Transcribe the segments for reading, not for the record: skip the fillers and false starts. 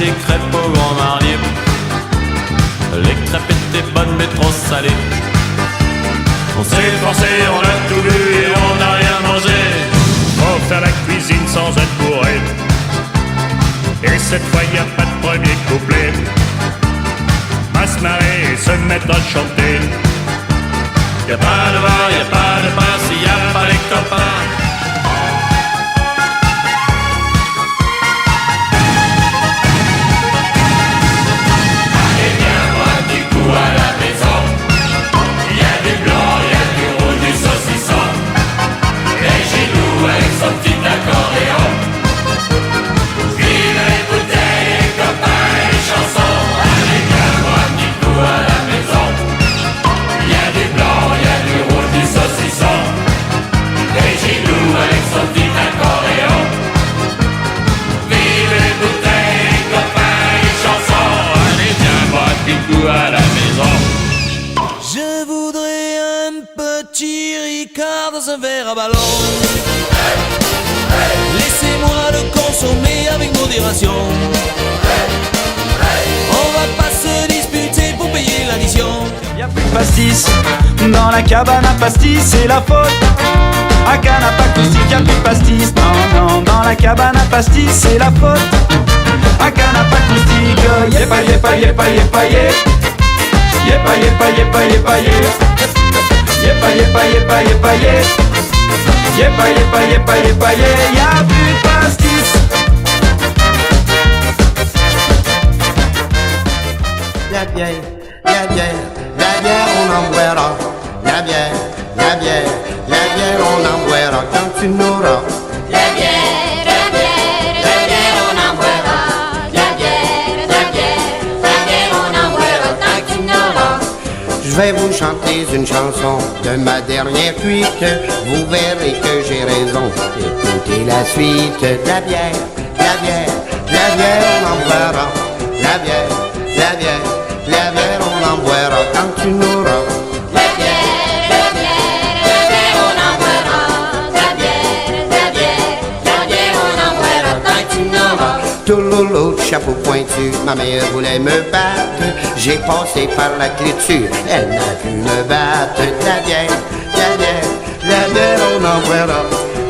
des crêpes au grand marnier. Les crêpes étaient bonnes mais trop salées. On s'est forcé, on a tout bu et on n'a rien mangé. Faut faire la cuisine sans être bourré. Et cette fois y a pas de premier couplet. Va se marrer et se mettre à chanter. Y'a pas de bar, y'a pas de pain s'il y a pas les copains. À la maison. Je voudrais un petit Ricard dans un verre à ballon. Laissez-moi le consommer avec modération. On va pas se disputer pour payer l'addition. Y'a plus de pastis dans la cabane à pastis, c'est la faute à canne à acoustique. Y'a plus de pastis, non, non, dans la cabane à pastis, c'est la faute à canne à acoustique. Yepa, yepa, yepa, yepa, yepa. Yepa, yepa, yepa, yepa, yepa, yepa, yepa, yepa, yepa, yepa, yepa, yepa, y'a plus de pastis. La bière, la bière, la bière on en boira. La bière, la bière, la bière on en boira quand tu n'auras. La bière, la bière, la bière on en boira. La bière, la bière, la bière on en boira tant que tu n'auras. Je vais vous chanter une chanson de ma dernière cuite. Vous verrez que j'ai raison. Écoutez la suite. La bière, la bière, la bière on en boira. La bière, la bière, la bière on en boira quand tu n'auras. La bière, la bière, la bière on en boira. La bière, la bière, la bière on en boira tant que tu n'auras. Tout l'autre chapeau pointu, ma mère voulait me battre. J'ai passé par la clôture, elle n'a pu me battre. La bière, la bière, la bière on en boira.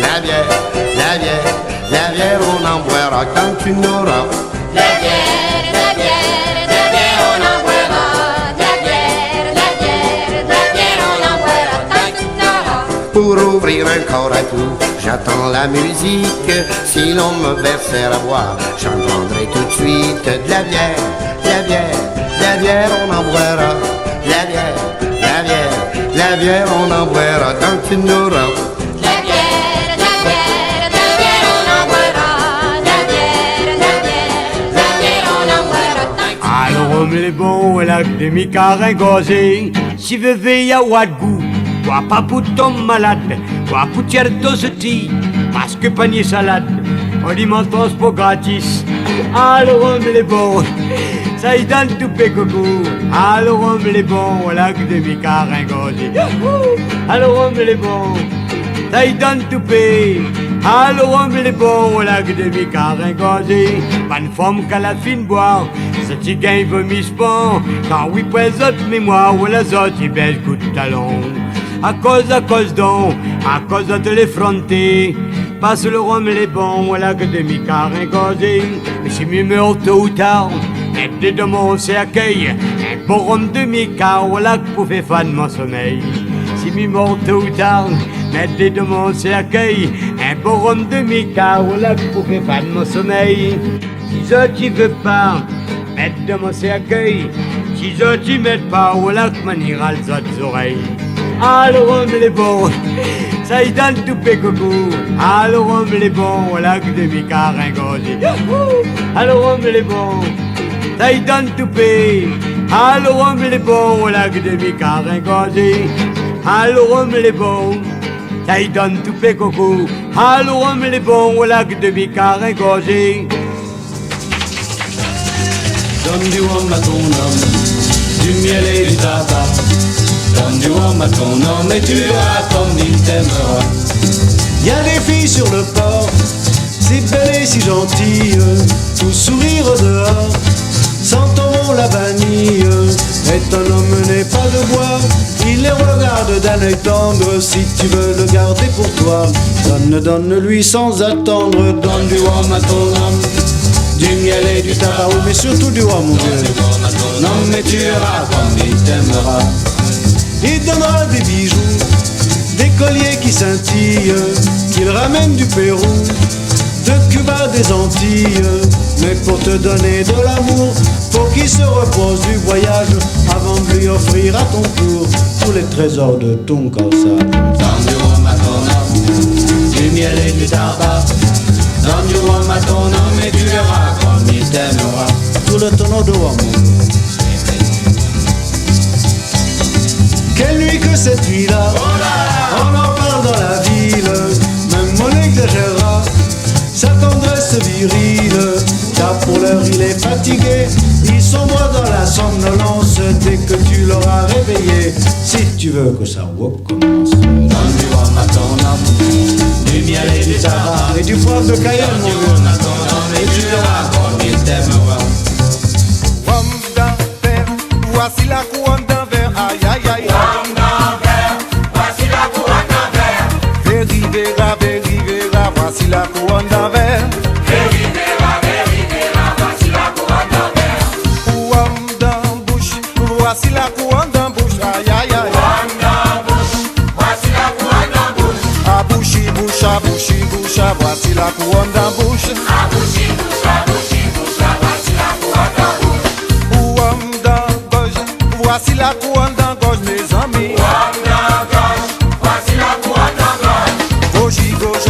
La bière, la bière, la bière on en boira quand tu n'auras. La bière, la bière, la bière on en boira. La bière, la bière, la bière on en boira tant que tu n'auras. Pour ouvrir un corps à tout, j'attends la musique. Si l'on me versait à boire, j'en prendrai tout de suite. De la bière, la bière, la bière on en boira. La bière, la bière, la bière on en boira quand tu n'auras. La bière, la bière, la bière on en boira. La bière, la bière, la bière on en boira tant que tu n'auras. Alors on les bons, lac de micarins gosés. Si veuve y a ouad goût, quoi pas pour tomber malade, quoi pour certo seti, parce que panier salade, on alimente pour gratis. Alors on les bons, ça y donne tout pécoco. Alors on les bons, lac de micarins gosés. Alors on les bons, ça y donne tout pé. Alors on les bons, lac de micarins gosés. Bonne femme qu'à la fine boire. Ce petit gain vomisse pas, quand oui présente mémoire, ou les autres y belle coup de talon. À cause donc, à cause de l'effronter, passe le rhum les bons, voilà que demi-carré gosé. Mais si mieux meurt tôt ou tard, mettez de mon accueil, un bon rhum demi-car, voilà que pour faire fan mon sommeil. Si mieux meurt tôt ou tard, mettez de mon accueil, un bon rhum demi-car, voilà que pour faire fan mon sommeil. Si je qui veux pas, mettre de mon accueil, si je t'y mets pas, voilà que m'anira les autres oreilles. Alors on les bons, ça y donne tout pécoco. Alors on les bons, voilà que demi-carré gosé. Alors on les bons, ça y donne tout pé. Alors on les bons, voilà que demi-carré gosé. Alors on les bons, ça y donne tout pécoco. Alors on les bons, voilà que demi-carré gosé. Donne du rhum à ton homme, du miel et du tabac. Donne du rhum à ton homme et tu verras comme il t'aimera. Y a des filles sur le port si belle et si gentille, tout sourire au dehors, sentons la vanille. Et un homme n'est pas de bois, il les regarde d'un œil tendre. Si tu veux le garder pour toi, donne-lui sans attendre. Donne du rhum à ton homme, du miel et du tabac, mais surtout du rhum, mon vieux. Non mais tu verras comme il t'aimera. Il donnera des bijoux, des colliers qui scintillent, qu'il ramène du Pérou, de Cuba, des Antilles. Mais pour te donner de l'amour, faut qu'il se repose du voyage avant de lui offrir à ton tour tous les trésors de ton corsage. Donne du rhum à ton homme, du miel et du tabac. Donne du rhum à ton homme et tu verras comme il t'aimera. Tout le tonneau de rhum. Quelle nuit que cette nuit-là, on en parle dans la ville. Même on exagérera sa tendresse virile. Car pour l'heure il est fatigué, il sombre dans la somnolence. Dès que tu l'auras réveillé, si tu veux que sa recommence. Donne du rhum à ton homme, du miel et du tabac, et du poivre de Cayenne, mon vieux. Et tu verras comme il t'aimera. Rhum d'enfer, voici la couronne d'envers. Aïe aïe aïe. Rhum d'enfer, voici la couronne d'envers. Verra, verra, voici la couronne d'envers. Voici la couronne d'un bouche, aïe aïe aïe. Couronne d'un bouche, voici la couronne d'un bouche. À bouchi bouche, à bouchi bouche, voici la couronne d'un bouche. À bouchi bouche, voici la couronne d'un bouche. Couronne d'un gauche, voici la couronne d'un gauche, mes amis. Couronne d'un gauche, voici la couronne d'un gauche. Gauchi gauche,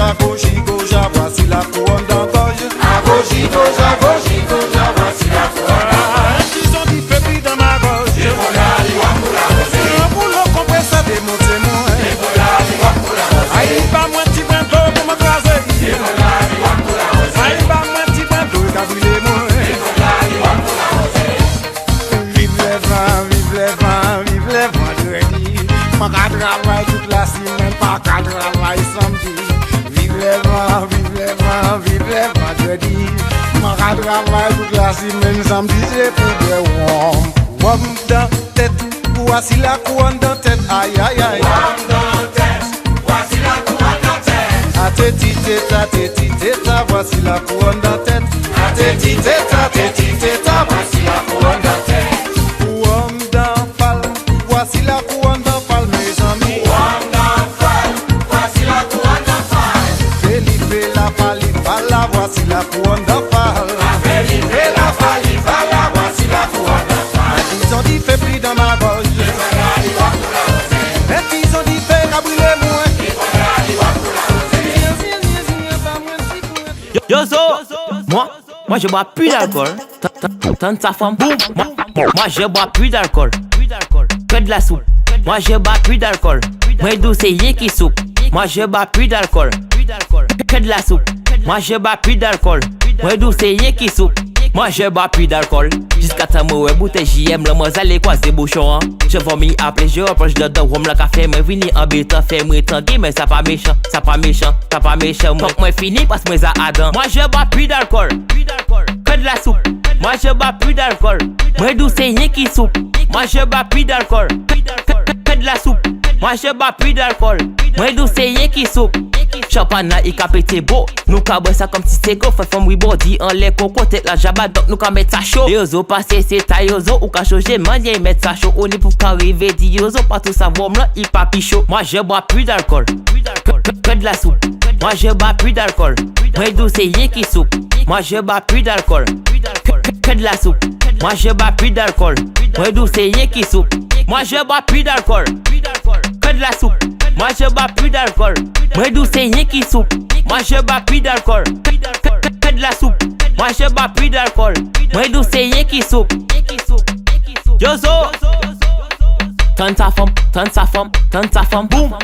voici la couronne d'un gauche. À gauchi gauche, voici la couronne d'un gauche. Ils ont dit fais dans ma gauche. Aïe, pas moins petit bateau pour me craser. Aïe, pas moins petit bateau qui a brûlé moi. Vive les vents, vive les vents, vive les vendredis. Pas qu'à travailler toute la semaine, pas qu'à travailler samedi. Vive les vents, vive les vents, vive les vendredis. Pas qu'à travailler toute la semaine, samedi c'est pour des warm. Warm dans tête, voici la couronne dans tête. Aïe, aïe, aïe. Téti téta, voici la couronne dans tête. Téti téta, voici la couronne dans tête. Couronne d'enfal, voici la couronne d'enfal, mes amis. Couronne d'enfal, voici la couronne d'enfal. Felipe la falifala, voici la couronne d'enfal. Felipe la falifala, voici la couronne d'enfal. Ils ont dit fais pli dans ma gauche. Et ils ont dit fais cabouler moi. Yozo, moi je bois plus d'alcool. Tente sa femme, boum. Moi je bois plus d'alcool. Que de la soupe. Moi je bois plus d'alcool. Moi d'où c'est yé qui soupe. Moi je bois plus d'alcool. Que de la soupe. Moi je bois plus d'alcool. Moi d'où c'est yé qui soupe. Moi je bois plus d'alcool. Jusqu'à ta mouée bouteille JM, le moi allez croiser bouchon. Je vomis après, je reproche de rhum le café. Mais vini en béton, fait moi tanguer. Mais ça pas méchant, ça pas méchant, ça pas méchant. Moi fini parce que moi ça Adam. Moi je bois plus d'alcool. Que de la soupe. Moi je bois plus d'alcool. Moi d'où c'est rien qui soupe. Moi je bois plus d'alcool. Que de la soupe. Moi je bois plus d'alcool. Moi d'où c'est rien qui soupe. Champagne il ka pété beau. Nous ka boire ça comme si c'est go. Fait femme oui body en les coco tête la jaba. Donc nous ka mettre ça chaud. Yozo passé c'est ta yozo. Ou ka changer manier mettre ça chaud. On est pour qu'arriver dit yozo. Pas tout ça bon là il pas pichot. Moi je bois plus d'alcool. Que de la soupe. Moi je bois plus d'alcool. Moi d'où c'est rien qui soupe. Moi je bois plus d'alcool. Que de la soupe. Moi je bois plus d'alcool. Moi d'où c'est rien qui soupe. Moi je bois plus d'alcool. Que de la soupe. Moi je bois plus d'alcool. Moi d'où c'est rien qui soupe. Moi je bois plus d'alcool. Que de la soupe. Moi je bois plus d'alcool. Moi d'où c'est rien qui soupe. Yozo. Tente sa femme, boum.